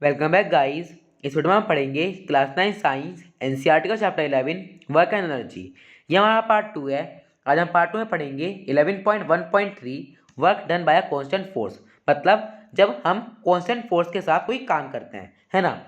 Welcome back guys. इस video में हम पढ़ेंगे क्लास 9 साइंस एनसीईआरटी का चैप्टर 11 वर्क एंड एनर्जी। ये हमारा पार्ट 2 है। आज हम पार्ट 2 में पढ़ेंगे 11.1.3 work done by a constant force. मतलब जब हम कांस्टेंट फोर्स के साथ कोई काम करते हैं, है ना।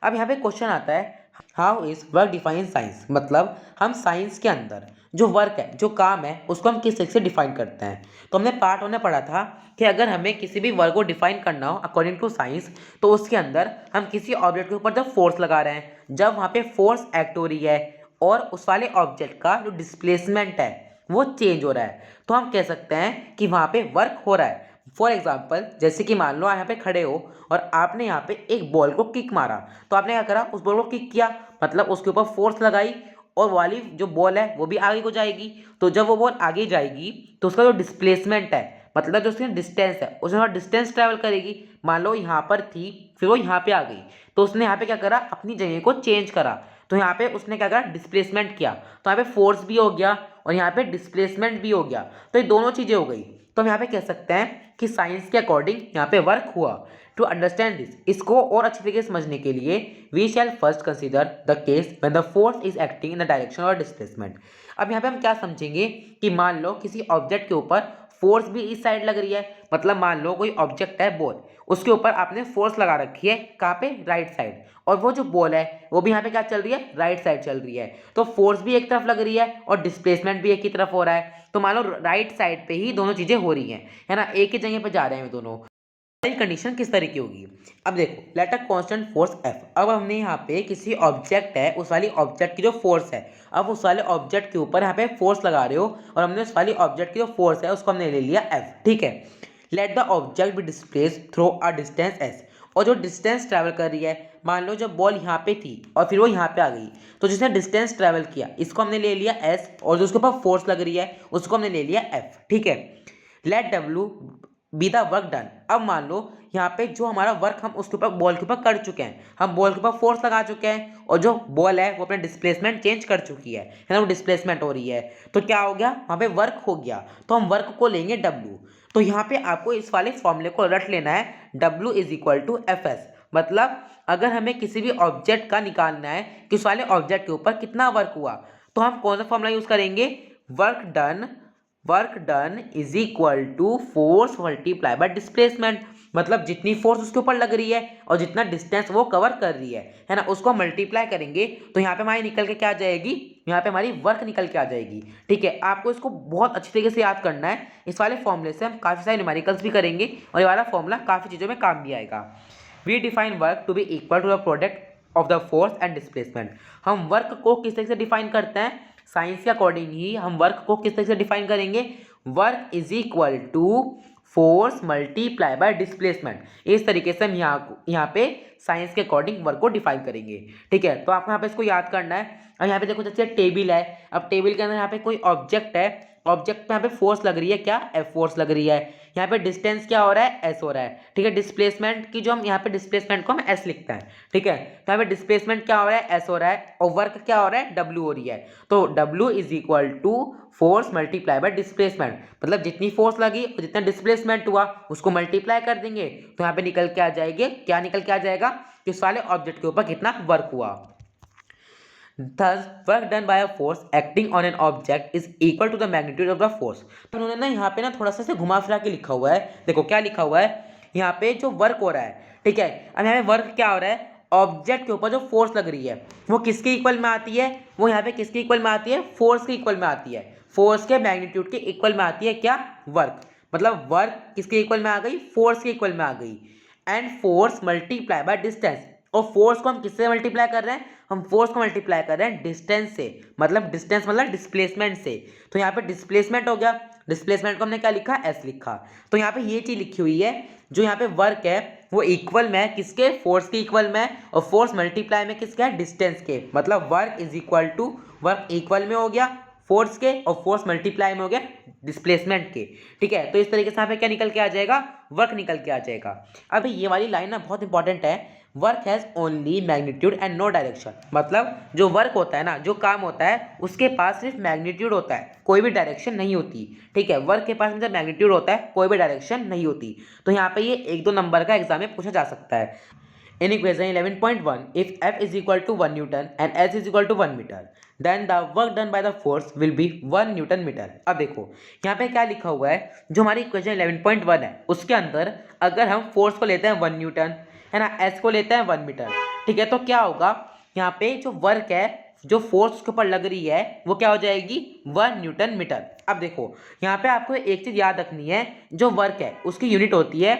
अब यहाँ पे क्वेश्चन आता है, how is work define science. मतलब हम साइंस के अंदर जो वर्क है, जो काम है, उसको हम किस तरीके से डिफाइन करते हैं। तो हमने पार्ट 1 में पढ़ा था कि अगर हमें किसी भी वर्क को डिफाइन करना हो अकॉर्डिंग टू साइंस, तो उसके अंदर हम किसी ऑब्जेक्ट के ऊपर जब फोर्स लगा रहे हैं, जब वहाँ पे फोर्स एक्ट हो रही है और उस वाले ऑब्जेक्ट का जो डिस्प्लेसमेंट है वो चेंज हो रहा है, तो हम कह सकते हैं कि वहाँ पे वर्क हो रहा है। फॉर एग्जाम्पल, जैसे कि मान लो आप यहाँ पे खड़े हो और आपने यहाँ पे एक बॉल को किक मारा, तो आपने क्या करा, उस बॉल को किक किया, मतलब उसके ऊपर फोर्स लगाई और वाली जो बॉल है वो भी आगे को जाएगी। तो जब वो बॉल आगे जाएगी तो उसका जो डिस्प्लेसमेंट है, मतलब जो उसकी डिस्टेंस है, उसने डिस्टेंस ट्रैवल करेगी। मान लो यहाँ पर थी, फिर वो यहाँ पे आ गई, तो उसने यहाँ पे क्या करा, अपनी जगह को चेंज करा। तो यहाँ पे उसने क्या करा, डिस्प्लेसमेंट किया। तो यहाँ पे फोर्स भी हो गया और यहाँ पे डिस्प्लेसमेंट भी हो गया, तो ये दोनों चीजें हो गई। तो हम यहाँ पे कह सकते हैं कि साइंस के अकॉर्डिंग यहाँ पे वर्क हुआ। टू अंडरस्टैंड दिस, इसको और अच्छी तरीके से समझने के लिए we shall first consider the case when the force is acting in the direction और डिस्प्लेसमेंट। अब यहाँ पे हम क्या समझेंगे कि मान लो किसी ऑब्जेक्ट के ऊपर फोर्स भी इस साइड लग रही है। मतलब मान लो कोई ऑब्जेक्ट है बॉल, उसके ऊपर आपने फोर्स लगा रखी है, कहाँ पे, राइट साइड, और वो जो बॉल है वो भी यहाँ पे क्या चल रही है, राइट साइड चल रही है। तो फोर्स भी एक तरफ लग रही है और डिस्प्लेसमेंट भी एक ही तरफ हो रहा है। तो मान लो राइट साइड पे ही दोनों चीजें हो रही हैं, है ना, एक ही जगह पे जा रहे हैं दोनों। कंडीशन किस तरह की होगी, अब देखो, let a constant force F. अब हमने यहाँ पे किसी ऑब्जेक्ट है, उस वाली ऑब्जेक्ट की जो फोर्स है, अब उस वाले ऑब्जेक्ट के ऊपर यहाँ पे फोर्स लगा रहे हो और हमने उस वाली ऑब्जेक्ट की जो फोर्स है उसको हमने ले लिया एफ, ठीक है। Let the object be displaced through a distance S. और जो डिस्टेंस ट्रैवल कर रही है, मान लो जब बॉल यहाँ पे थी और फिर वो यहाँ पे आ गई, तो जिसने डिस्टेंस ट्रैवल किया इसको हमने ले लिया एस, और जो उसके ऊपर फोर्स लग रही है उसको हमने ले लिया एफ, ठीक है। Let W be the work done. अब मान लो यहाँ पे जो हमारा वर्क हम उसके ऊपर बॉल के ऊपर कर चुके हैं, हम बॉल के ऊपर फोर्स लगा चुके हैं और जो बॉल है वो अपने डिस्प्लेसमेंट चेंज कर चुकी है ना, वो डिस्प्लेसमेंट हो रही है। तो क्या हो गया, वहाँ पे वर्क हो गया, तो हम वर्क को लेंगे डब्ल्यू। तो यहाँ पे आपको इस वाले फॉर्मूले को रट लेना है, W is equal to F S. मतलब अगर हमें किसी भी ऑब्जेक्ट का निकालना है कि उस वाले ऑब्जेक्ट के ऊपर कितना वर्क हुआ, तो हम कौन सा फॉर्मूला यूज करेंगे, work done is equal to force multiply by displacement. मतलब जितनी फोर्स उसके ऊपर लग रही है और जितना डिस्टेंस वो कवर कर रही है ना, उसको मल्टीप्लाई करेंगे तो यहाँ पे हमारी निकल के क्या आ जाएगी, यहाँ पे हमारी वर्क निकल के आ जाएगी, ठीक है। आपको इसको बहुत अच्छी तरीके से याद करना है। इस वाले फॉर्मूले से हम काफी सारे न्यूमेरिकल्स भी करेंगे और ये वाला फॉर्मूला काफी चीजों में काम भी आएगा। We define work to be equal to the product of the force and displacement. हम वर्क को किस तरीके से डिफाइन करते हैं, साइंस के अकॉर्डिंग ही हम वर्क को किस तरह से डिफाइन करेंगे, work is equal to force multiply by displacement. इस तरीके से हम यहाँ पे साइंस के अकॉर्डिंग वर्क को डिफाइन करेंगे, ठीक है। तो आपको यहाँ पे इसको याद करना है। अब यहाँ पे देखो, जैसे टेबल है, अब टेबल के अंदर यहाँ पे कोई ऑब्जेक्ट है, ऑब्जेक्ट पे यहाँ पे फोर्स लग रही है, क्या, एफ फोर्स लग रही है। यहाँ पे डिस्टेंस क्या हो रहा है, एस हो रहा है, ठीक है। डिस्प्लेसमेंट की जो हम यहाँ पे डिस्प्लेसमेंट को हम एस लिखते हैं, ठीक है। तो यहाँ पे डिस्प्लेसमेंट क्या हो रहा है, एस हो रहा है, और वर्क क्या हो रहा है, डब्ल्यू हो रही है। तो W is equal to force multiply by displacement. मतलब जितनी फोर्स लगी और जितना डिस्प्लेसमेंट हुआ उसको मल्टीप्लाई कर देंगे, तो यहाँ पे निकल के आ जाएगी, क्या निकल के आ जाएगा, कि उस वाले ऑब्जेक्ट के ऊपर कितना वर्क हुआ। Thus, work done by a force acting on an object is equal to the magnitude of the force। उन्होंने ना यहाँ पे ना थोड़ा सा घुमा फिरा के लिखा हुआ है। देखो क्या लिखा हुआ है यहाँ पे, जो वर्क हो रहा है, ठीक है। अब यहाँ पे वर्क क्या हो रहा है, ऑब्जेक्ट के ऊपर जो फोर्स लग रही है वो किसके इक्वल में आती है, वो यहाँ पे किसके इक्वल में आती है, फोर्स के इक्वल में आती है, फोर्स के मैग्नीट्यूड के इक्वल में आती है, क्या, वर्क। मतलब वर्क किसके इक्वल में आ गई, फोर्स के इक्वल में आ गई। And force multiply by distance, और फोर्स को हम किससे मल्टीप्लाई कर रहे हैं, हम फोर्स को मल्टीप्लाई कर रहे हैं डिस्टेंस से। मतलब डिस्टेंस मतलब डिस्प्लेसमेंट से। तो यहाँ पे डिस्प्लेसमेंट हो गया, डिस्प्लेसमेंट को हमने क्या लिखा, एस लिखा। तो यहाँ पे ये चीज लिखी हुई है, जो यहाँ पे वर्क है वो इक्वल में है किसके, फोर्स के इक्वल में है, और फोर्स मल्टीप्लाई में किसका है, डिस्टेंस के। मतलब work is equal to, work equal में हो गया फोर्स के और फोर्स मल्टीप्लाई में हो गया डिस्प्लेसमेंट के, ठीक है। तो इस तरीके से यहाँ पे क्या निकल के आ जाएगा, वर्क निकल के आ जाएगा। अभी ये वाली लाइन ना बहुत इंपॉर्टेंट है, work has only magnitude and no direction. मतलब जो वर्क होता है ना, जो काम होता है, उसके पास सिर्फ मैग्नीट्यूड होता है, कोई भी डायरेक्शन नहीं होती, ठीक है। वर्क के पास जब मैग्नीट्यूड होता है, कोई भी डायरेक्शन नहीं होती। तो यहाँ पे ये 1-2 नंबर का एग्जाम में पूछा जा सकता है। In equation 11.1, if F is equal to 1 Newton and S is equal to 1 meter, then the work done by the force will be 1 Newton meter. अब देखो यहाँ पे क्या लिखा हुआ है, जो हमारी इक्वेशन 11.1 है उसके अंदर अगर हम फोर्स को लेते हैं 1 न्यूटन है ना, S को लेते हैं 1 मीटर, ठीक है, तो क्या होगा यहाँ पे जो वर्क है जो फोर्स के ऊपर लग रही है वो क्या हो जाएगी 1 न्यूटन मीटर। अब देखो यहाँ पे आपको एक चीज याद रखनी है, जो वर्क है उसकी यूनिट होती है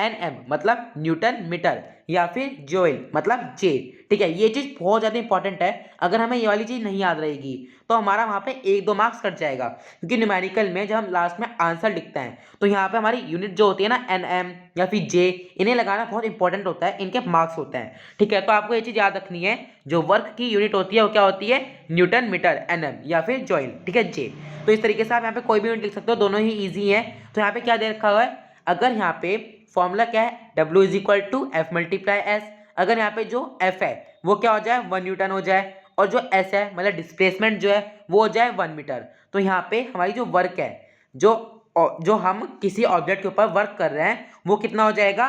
NM मतलब न्यूटन मीटर या फिर जूल मतलब J, ठीक है। ये चीज़ बहुत ज़्यादा इंपॉर्टेंट है, अगर हमें ये वाली चीज़ नहीं याद रहेगी तो हमारा वहाँ पे 1-2 मार्क्स कट जाएगा, क्योंकि न्यूमेरिकल में जब हम लास्ट में आंसर लिखते हैं तो यहाँ पे हमारी यूनिट जो होती है ना NM या फिर J, इन्हें लगाना बहुत इंपॉर्टेंट होता है, इनके मार्क्स होते हैं, ठीक है। तो आपको ये चीज़ याद रखनी है, जो वर्क की यूनिट होती है वो क्या होती है न्यूटन मीटर NM या फिर जूल, ठीक है J। तो इस तरीके से आप यहाँ पे कोई भी यूनिट लिख सकते हो, दोनों ही ईजी है। तो यहाँ पे क्या दे रखा हुआ है, अगर यहाँ पे फॉर्मूला क्या है W is equal to F multiply S, अगर यहाँ पे जो F है वो क्या हो जाए 1 न्यूटन हो जाए और जो S है मतलब डिस्प्लेसमेंट जो है वो हो जाए 1 मीटर, तो यहाँ पे हमारी जो वर्क है जो हम किसी ऑब्जेक्ट के ऊपर वर्क कर रहे हैं वो कितना हो जाएगा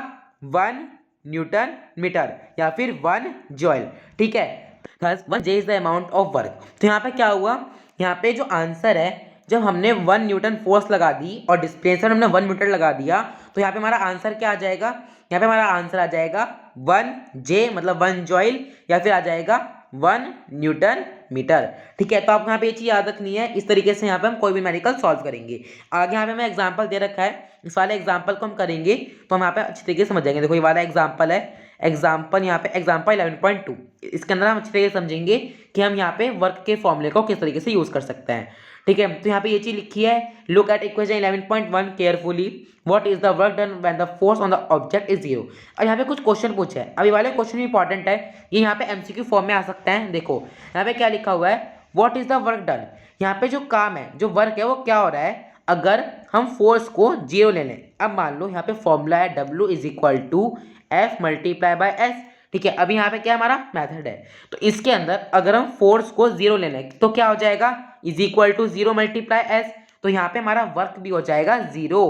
1 न्यूटन मीटर या फिर 1 जूल, ठीक है। Thus 1 J is the amount of work. तो यहाँ पे क्या हुआ, यहाँ पे जो आंसर है जब हमने 1 न्यूटन फोर्स लगा दी और डिस्प्लेसमेंट हमने 1 मीटर लगा दिया, तो यहाँ पे हमारा आंसर क्या आ जाएगा, यहाँ पे हमारा आंसर आ जाएगा 1 J मतलब 1 जूल या फिर आ जाएगा 1 न्यूटन मीटर, ठीक है। तो आपको यहाँ पे ये चीज़ याद रखनी है, इस तरीके से यहाँ पे हम कोई भी न्यूमेरिकल सॉल्व करेंगे। आगे यहाँ पे हमें एग्जाम्पल दे रखा है, इस वाले एग्जाम्पल को हम करेंगे तो हम यहाँ पे अच्छी तरीके से समझ जाएंगे। देखो ये वाला एग्जाम्पल है, एग्जाम्पल यहाँ पे एग्जाम्पल 11.2, इसके अंदर हम अच्छी तरीके से समझेंगे कि हम यहाँ पे वर्क के फॉर्मूले को किस तरीके से यूज कर सकते हैं, ठीक है। तो यहाँ पे ये चीज लिखी है, look at equation 11.1 carefully, what is the work done when the force on the object is 0। अब यहाँ पे कुछ क्वेश्चन पूछे हैं, अभी वाले क्वेश्चन इंपॉर्टेंट है, ये यहाँ पे एमसीक्यू फॉर्म में आ सकते हैं। देखो यहाँ पे क्या लिखा हुआ है, what is the work done, यहाँ पे जो काम है जो वर्क है वो क्या हो रहा है अगर हम फोर्स को 0 ले लें। अब मान लो यहाँ पे फॉर्मूला है W is equal to F multiply by S, ठीक है। अभी यहाँ पे क्या हमारा मेथड है, तो इसके अंदर अगर हम फोर्स को 0 ले लें तो क्या हो जाएगा is equal to 0 multiply S, तो यहाँ पे हमारा वर्क भी हो जाएगा 0।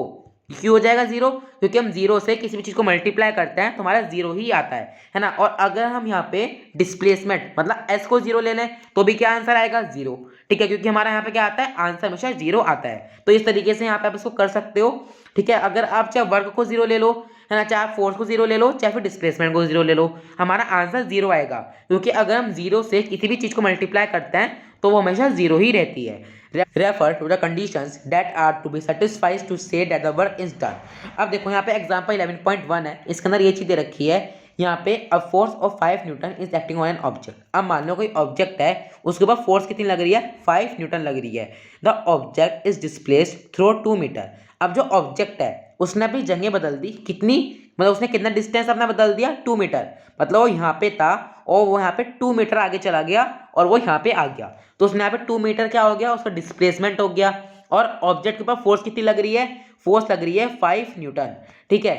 क्यों हो जाएगा 0, क्योंकि हम 0 से किसी भी चीज़ को मल्टीप्लाई करते हैं तो हमारा 0 ही आता है ना। और अगर हम यहाँ पे डिस्प्लेसमेंट मतलब S को 0 ले लें तो भी क्या आंसर आएगा 0, ठीक है, क्योंकि हमारा यहाँ पे क्या आता है आंसर हमेशा 0 आता है। तो इस तरीके से यहाँ पे आप इसको कर सकते हो, ठीक है। अगर आप चाहे वर्क को 0 ले लो है ना, चाहे फोर्स को 0 ले लो, चाहे फिर डिस्प्लेसमेंट को 0 ले लो, हमारा आंसर 0 आएगा, क्योंकि अगर हम 0 से किसी भी चीज़ को मल्टीप्लाई करते हैं तो वो हमेशा 0 ही रहती है। Refer to the conditions that are to be satisfied to say that the work is done. अब देखो यहाँ पे एग्जांपल 11.1 है, इसके अंदर ये चीज़ दे रखी है, यहाँ पे a force of 5 Newton is acting on an object. अब मान लो कोई ऑब्जेक्ट है, उसके ऊपर फोर्स कितनी लग रही है 5 न्यूटन लग रही है। The object is displaced through 2 metre. अब जो ऑब्जेक्ट है उसने अपनी जगह बदल दी, कितनी मतलब उसने कितना डिस्टेंस अपना बदल दिया 2 मीटर, मतलब वो यहाँ पे था और वो यहाँ पे 2 मीटर आगे चला गया और वो यहाँ पे आ गया, तो उसने यहाँ पे 2 मीटर क्या हो गया उसका डिस्प्लेसमेंट हो गया। और ऑब्जेक्ट के ऊपर फोर्स कितनी लग रही है, फोर्स लग रही है 5 न्यूटन, ठीक है।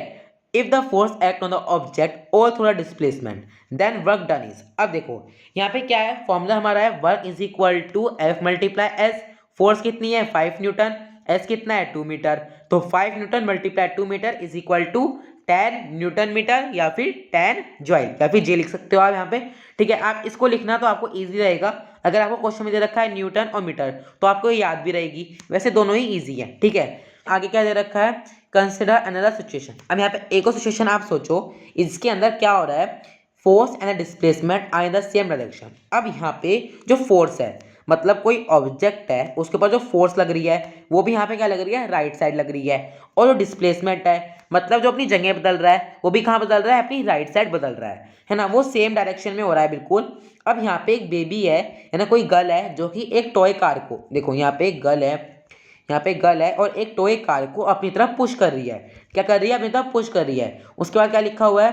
If the force act on the object और थोड़ा displacement then work done is. अब देखो यहाँ पे क्या है, फॉर्मूला हमारा है work is equal to F multiply S। Force कितनी है 5 न्यूटन, S कितना है 2 मीटर, तो 5 newton multiply 2 metre is equal to 10 newton metre या फिर 10 जूल या फिर J लिख सकते हो आप यहाँ पे, ठीक है। आप इसको लिखना तो आपको इजी रहेगा, अगर आपको क्वेश्चन में दे रखा है न्यूटन और मीटर तो आपको ये याद भी रहेगी, वैसे दोनों ही ईजी है, ठीक है। आगे क्या दे रखा है, कंसिडर अनदर सिचुएशन। अब यहाँ पे एक और सिचुएशन आप सोचो, इसके अंदर क्या हो रहा है, force and displacement are in the same direction. अब यहाँ पे जो फोर्स है मतलब कोई ऑब्जेक्ट है उसके ऊपर जो फोर्स लग रही है वो भी यहाँ पे क्या लग रही है राइट साइड लग रही है, और जो डिस्प्लेसमेंट है मतलब जो अपनी जगह बदल रहा है वो भी कहाँ बदल रहा है, अपनी राइट साइड बदल रहा है ना, वो सेम डायरेक्शन में हो रहा है बिल्कुल। अब यहाँ पे एक बेबी है ना, कोई गर्ल है जो कि एक टॉय कार को, देखो यहाँ पे एक गर्ल है, यहाँ पे गर्ल है और एक टॉय कार को अपनी तरफ पुश कर रही है, क्या कर रही है अपनी तरफ पुश कर रही है। उसके बाद क्या लिखा हुआ है,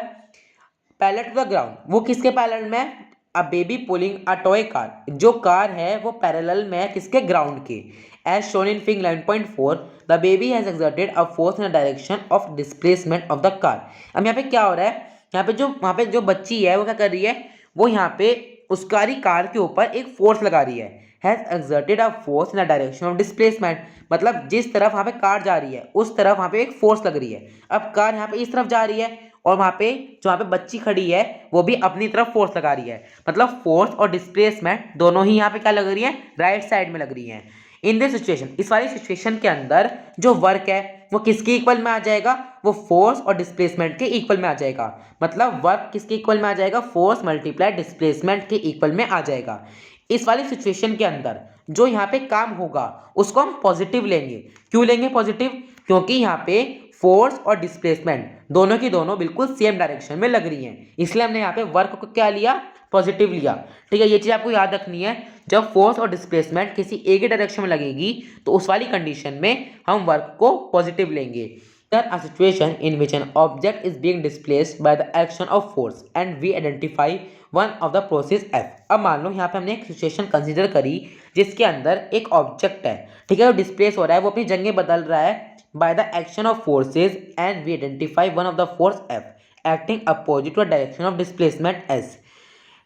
पैरेलल टू द ग्राउंड, वो किसके पैरेलल में, a baby pulling a toy car, जो कार है वो पैरेलल में है किसके, ग्राउंड के। As shown in figure 11.4 the baby has exerted a force in the direction of displacement of the car. अब यहाँ पे क्या हो रहा है, यहाँ पे जो वहाँ पे जो बच्ची है वो क्या कर रही है, वो यहाँ पे उस कार के ऊपर एक फोर्स लगा रही है, has exerted a force in the direction of displacement, मतलब जिस तरफ वहाँ पे कार जा रही है उस तरफ वहाँ पे एक फोर्स लग रही है। अब कार यहाँ पे इस तरफ जा रही है और वहाँ पे जो वहाँ पे बच्ची खड़ी है वो भी अपनी तरफ फोर्स लगा रही है, मतलब फोर्स और डिस्प्लेसमेंट दोनों ही यहाँ पे क्या लग रही है, राइट साइड में लग रही है। इन दिस सिचुएशन, इस वाली सिचुएशन के अंदर जो वर्क है वो किसके इक्वल में आ जाएगा, वो फोर्स और डिस्प्लेसमेंट के इक्वल में आ जाएगा। मतलब वर्क किसके इक्वल में आ जाएगा, फोर्स मल्टीप्लाई डिस्प्लेसमेंट के इक्वल में आ जाएगा। इस वाली सिचुएशन के अंदर जो यहाँ पे काम होगा उसको हम पॉजिटिव लेंगे। क्यों लेंगे पॉजिटिव, क्योंकि यहाँ पे फोर्स और डिस्प्लेसमेंट दोनों की दोनों बिल्कुल सेम डायरेक्शन में लग रही हैं, इसलिए हमने यहाँ पे वर्क को क्या लिया, पॉजिटिव लिया। ठीक है, ये चीज़ आपको याद रखनी है। जब फोर्स और डिस्प्लेसमेंट किसी एक ही डायरेक्शन में लगेगी तो उस वाली कंडीशन में हम वर्क को पॉजिटिव लेंगे। A situation in which an object is being displaced by the action of force and we identify one of the process F। अब मान लो यहाँ पे हमने एक सिचुएशन कंसीडर करी जिसके अंदर एक ऑब्जेक्ट है, ठीक है, वो डिस्प्लेस हो रहा है, वो अपनी जगह बदल रहा है by the action of forces and we identify one of the force F acting opposite to a direction of displacement S।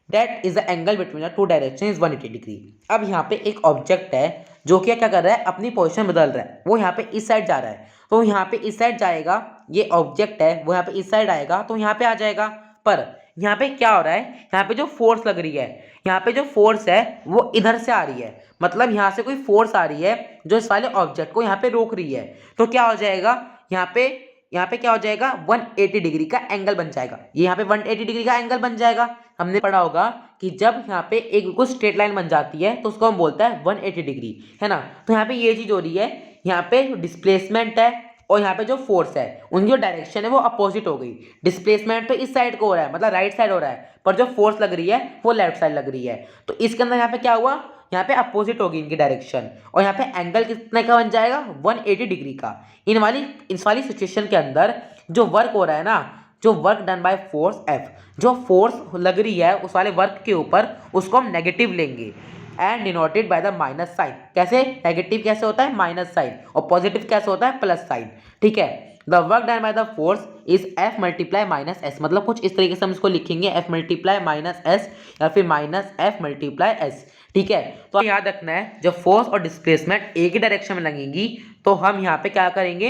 That is the angle between the two directions is 180 degree. अब यहाँ पे एक object है जो कि क्या कर रहा है, अपनी पोजीशन बदल रहा है, वो यहाँ पे इस साइड जा रहा है, तो यहाँ पे इस साइड जाएगा। ये ऑब्जेक्ट है वो यहाँ पे इस साइड आएगा तो यहाँ पे आ जाएगा। पर यहाँ पे क्या हो रहा है, यहाँ पे जो फोर्स लग रही है, यहाँ पे जो फोर्स है वो इधर से आ रही है, मतलब यहाँ से कोई फोर्स आ रही है जो इस वाले ऑब्जेक्ट को यहाँ पे रोक रही है। तो क्या हो जाएगा, यहाँ पे क्या हो जाएगा, 180 डिग्री का एंगल बन जाएगा। ये यहाँ पे 180 डिग्री का एंगल बन जाएगा। हमने पढ़ा होगा कि जब यहाँ पे एक बिल्कुल स्ट्रेट लाइन बन जाती है तो उसको हम बोलते हैं 180 डिग्री, है ना। तो यहाँ पे ये चीज़ हो रही है, यहाँ पे जो डिस्प्लेसमेंट है और यहाँ पे जो फोर्स है उनकी जो डायरेक्शन है वो अपोजिट हो गई। डिस्प्लेसमेंट तो इस साइड को हो रहा है, मतलब राइट साइड हो रहा है, पर जो फोर्स लग रही है वो लेफ्ट साइड लग रही है। तो इसके अंदर यहाँ पे क्या हुआ, यहाँ पे अपोजिट होगी इनकी डायरेक्शन, और यहाँ पे एंगल कितने का बन जाएगा, 180 डिग्री का। इस वाली सिचुएशन के अंदर जो वर्क हो रहा है ना, जो work done by force F, जो फोर्स लग रही है उस वाले वर्क के ऊपर, उसको हम नेगेटिव लेंगे and denoted by the minus sign. कैसे, नेगेटिव कैसे होता है, माइनस साइन, और पॉजिटिव कैसे होता है, प्लस साइन। ठीक है, the work done by the force is F multiply minus S, मतलब कुछ इस तरीके से हम इसको लिखेंगे, एफ मल्टीप्लाई माइनस एस या फिर माइनस एफ मल्टीप्लाई एस। ठीक है, तो याद रखना है जब फोर्स और डिस्प्लेसमेंट एक ही डायरेक्शन में लगेंगी तो हम यहाँ पे क्या करेंगे,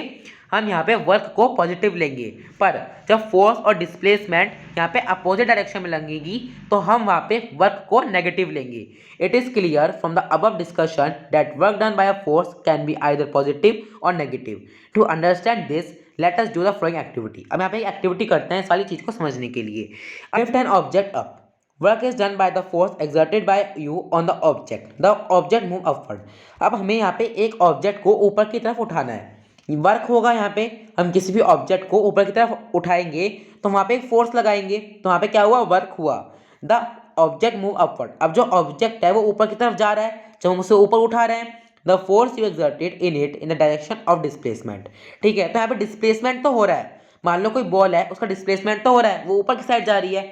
हम यहाँ पे वर्क को पॉजिटिव लेंगे। पर जब फोर्स और डिस्प्लेसमेंट यहाँ पे अपोजिट डायरेक्शन में लगेगी तो हम वहाँ पे वर्क को नेगेटिव लेंगे। It is clear from the above discussion that work done by a force can be either positive or negative. To understand this let us do the following activity. अब यहाँ पे एक्टिविटी करते हैं इस वाली चीज को समझने के लिए। Lift an object up, work is done by the force exerted by you on the object, the object move upward. अब हमें यहाँ पे एक ऑब्जेक्ट को ऊपर की तरफ उठाना है, वर्क होगा यहाँ पे, हम किसी भी ऑब्जेक्ट को ऊपर की तरफ उठाएंगे तो वहाँ पे एक फोर्स लगाएंगे, तो वहाँ पे क्या हुआ, वर्क हुआ। द ऑब्जेक्ट मूव अपवर्ड, अब जो ऑब्जेक्ट है वो ऊपर की तरफ जा रहा है, जब हम उसे ऊपर उठा रहे हैं, the force you exerted in it in the direction of displacement. ठीक है, तो यहाँ पे डिस्प्लेसमेंट तो हो रहा है, मान लो कोई बॉल है उसका डिस्प्लेसमेंट तो हो रहा है, वो ऊपर की साइड जा रही है।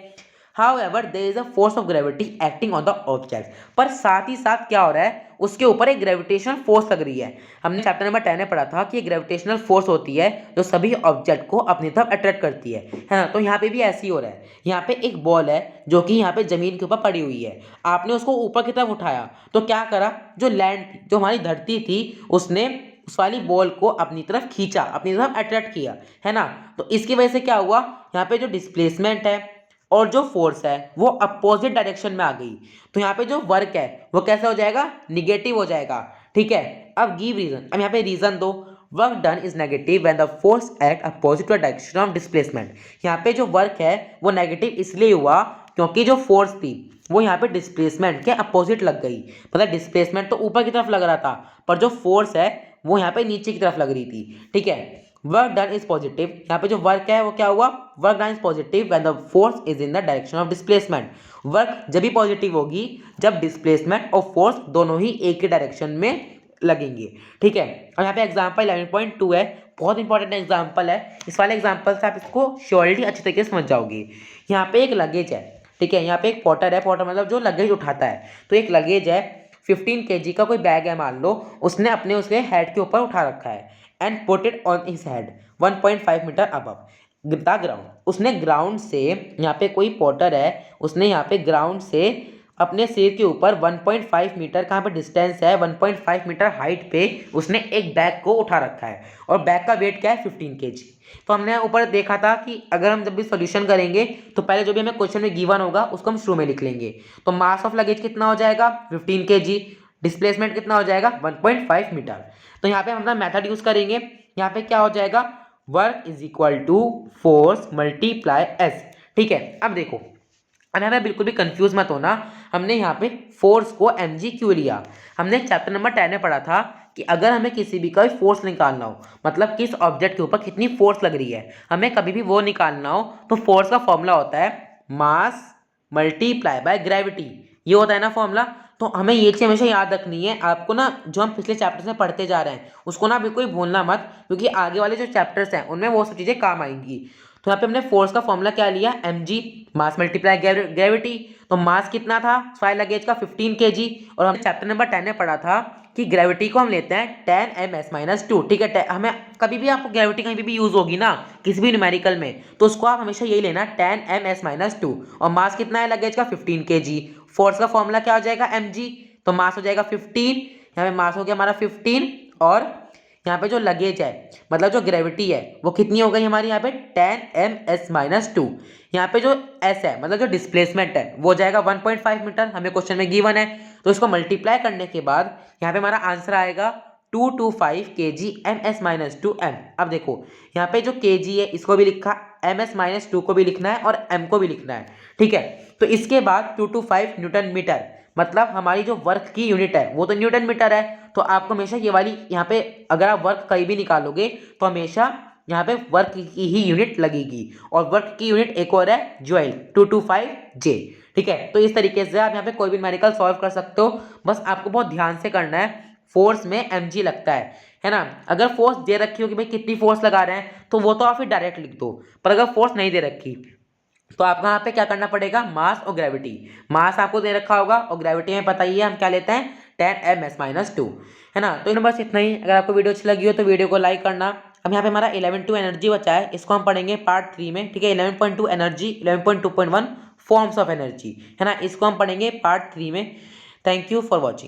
However, there is a force of gravity acting on the object, पर साथ ही साथ क्या हो रहा है, उसके ऊपर एक ग्रेविटेशनल फोर्स लग रही है। हमने चैप्टर नंबर 10 में पढ़ा था कि ग्रेविटेशनल फोर्स होती है जो सभी ऑब्जेक्ट को अपनी तरफ अट्रैक्ट करती है ना। तो यहाँ पे भी ऐसे ही हो रहा है, यहाँ पे एक बॉल है जो कि यहाँ पे जमीन के ऊपर पड़ी हुई है, आपने उसको ऊपर की तरफ उठाया तो क्या करा, जो लैंड थी, जो हमारी धरती थी, उसने उस वाली बॉल को अपनी तरफ खींचा, अपनी तरफ अट्रैक्ट किया, है ना। तो इसकी वजह से क्या हुआ, यहाँ पे जो डिस्प्लेसमेंट है और जो फोर्स है वो अपोजिट डायरेक्शन में आ गई, तो यहाँ पे जो वर्क है वो कैसे हो जाएगा, निगेटिव हो जाएगा। ठीक है, अब गिव रीजन, अब यहाँ पे रीजन दो। Work done is negative when the force act opposite to the direction of displacement. यहाँ पे जो वर्क है वो नेगेटिव इसलिए हुआ क्योंकि जो फोर्स थी वो यहाँ पे डिस्प्लेसमेंट के अपोजिट लग गई, मतलब डिस्प्लेसमेंट तो ऊपर की तरफ लग रहा था पर जो फोर्स है वो यहाँ पे नीचे की तरफ लग रही थी। ठीक है, वर्क डन इज पॉजिटिव, यहाँ पे जो वर्क है वो क्या हुआ, work done is positive when the force is in the direction of displacement. Work जब भी पॉजिटिव होगी जब डिस्प्लेसमेंट और फोर्स दोनों ही एक ही डायरेक्शन में लगेंगे। ठीक है, और यहाँ पे एग्जांपल 11.2 है, बहुत इंपॉर्टेंट एग्जांपल है। इस वाले एग्जांपल से आप इसको श्योरली अच्छी तरीके से समझ जाओगे। यहाँ पे एक लगेज है, ठीक है, यहाँ पे एक पॉटर है, पॉटर मतलब जो लगेज उठाता है, तो एक लगेज है 15 kg का कोई बैग है मान लो, उसने अपने उसके हेड के ऊपर उठा रखा है and put it on his head 1.5 metre above the ground. उसने ग्राउंड से, यहाँ पे कोई पॉटर है, उसने यहाँ पे ग्राउंड से अपने सिर के ऊपर 1.5 मीटर कहाँ पे डिस्टेंस है, 1.5 मीटर हाइट पे उसने एक बैग को उठा रखा है और बैग का वेट क्या है 15 kg। तो हमने ऊपर देखा था कि अगर हम जब भी सॉल्यूशन करेंगे तो पहले जो भी हमें क्वेश्चन में गिवन होगा उसको हम शुरू में लिख लेंगे। तो मास ऑफ लगेज कितना हो जाएगा 15 kg, डिस्प्लेसमेंट कितना हो जाएगा 1.5 मीटर। तो यहाँ पे हम अपना मेथड यूज करेंगे। यहाँ पे क्या हो जाएगा, work is equal to force multiply S. ठीक है, अब देखो, अब यहाँ पे बिल्कुल भी कंफ्यूज मत होना। हमने यहाँ पे फोर्स को mg क्यों लिया, हमने चैप्टर नंबर 10 में पढ़ा था कि अगर हमें किसी भी का फोर्स निकालना हो, मतलब किस ऑब्जेक्ट के ऊपर कितनी फोर्स लग रही है, हमें कभी भी वो निकालना हो तो फोर्स का फॉर्मूला होता है मास मल्टीप्लाई बाय ग्रेविटी। ये होता है ना फॉर्मूला। तो हमें ये चीज़ हमेशा याद रखनी है आपको ना, जो हम पिछले चैप्टर्स में पढ़ते जा रहे हैं उसको ना बिल्कुल भूलना मत, क्योंकि आगे वाले जो चैप्टर्स हैं उनमें वो सब चीज़ें काम आएंगी। तो यहाँ पे हमने फोर्स का फॉर्मूला क्या लिया, mg, मास मल्टीप्लाई ग्रेविटी। तो मास कितना था फायर लगेज का 15 kg, और हमने चैप्टर नंबर 10 में पढ़ा था कि ग्रेविटी को हम लेते हैं 10 ms-2। ठीक है, हमें कभी भी आपको ग्रेविटी कहीं भी यूज होगी ना किसी भी न्यूमेरिकल में, तो उसको आप हमेशा यही लेना 10 ms-2। और मास कितना है लगेज का 15 kg। फोर्स का फॉर्मूला क्या हो जाएगा mg, तो मास हो जाएगा 15, यहाँ पे मास हो गया हमारा 15, और यहाँ पे जो लगेज है मतलब जो ग्रेविटी है वो कितनी हो गई हमारी यहाँ पे 10 ms-2। यहाँ पे जो s है मतलब जो डिस्प्लेसमेंट है वो जाएगा 1.5 मीटर, हमें क्वेश्चन में गिवन है। तो इसको मल्टीप्लाई करने के बाद यहाँ पे हमारा आंसर आएगा 225 kg ms-2 m। अब देखो यहाँ पे जो kg है इसको भी लिखा, ms-2 को भी लिखना है और m को भी लिखना है। ठीक है, तो इसके बाद 225 न्यूटन मीटर, मतलब हमारी जो वर्क की यूनिट है वो तो न्यूटन मीटर है। तो आपको हमेशा ये वाली यहाँ पे अगर आप वर्क कहीं भी निकालोगे तो हमेशा यहाँ पे वर्क की ही यूनिट लगेगी, और वर्क की यूनिट एक और है ज्यूल 225 J। ठीक है, तो इस तरीके से आप यहाँ पे कोई भी न्यूमेरिकल सॉल्व कर सकते हो। बस आपको बहुत ध्यान से करना है, फोर्स में mg लगता है ना। अगर फोर्स दे रखी हो कि भाई कितनी फोर्स लगा रहे हैं तो वो तो आप फिर डायरेक्ट लिख दो, पर अगर फोर्स नहीं दे रखी तो आपको यहाँ पे क्या करना पड़ेगा, मास और ग्रेविटी। मास आपको दे रखा होगा और ग्रेविटी में पता ही है हम क्या लेते हैं 10 ms-2, है ना। तो इन बस इतना ही। अगर आपको वीडियो अच्छी लगी हो तो वीडियो को लाइक करना। अब यहाँ पे हमारा 11.2 एनर्जी बचा है, इसको हम पढ़ेंगे पार्ट 3 में। ठीक है, 11.2 एनर्जी, 11.2.1 फॉर्म्स ऑफ एनर्जी, है ना, इसको हम पढ़ेंगे पार्ट 3 में। Thank you for watching.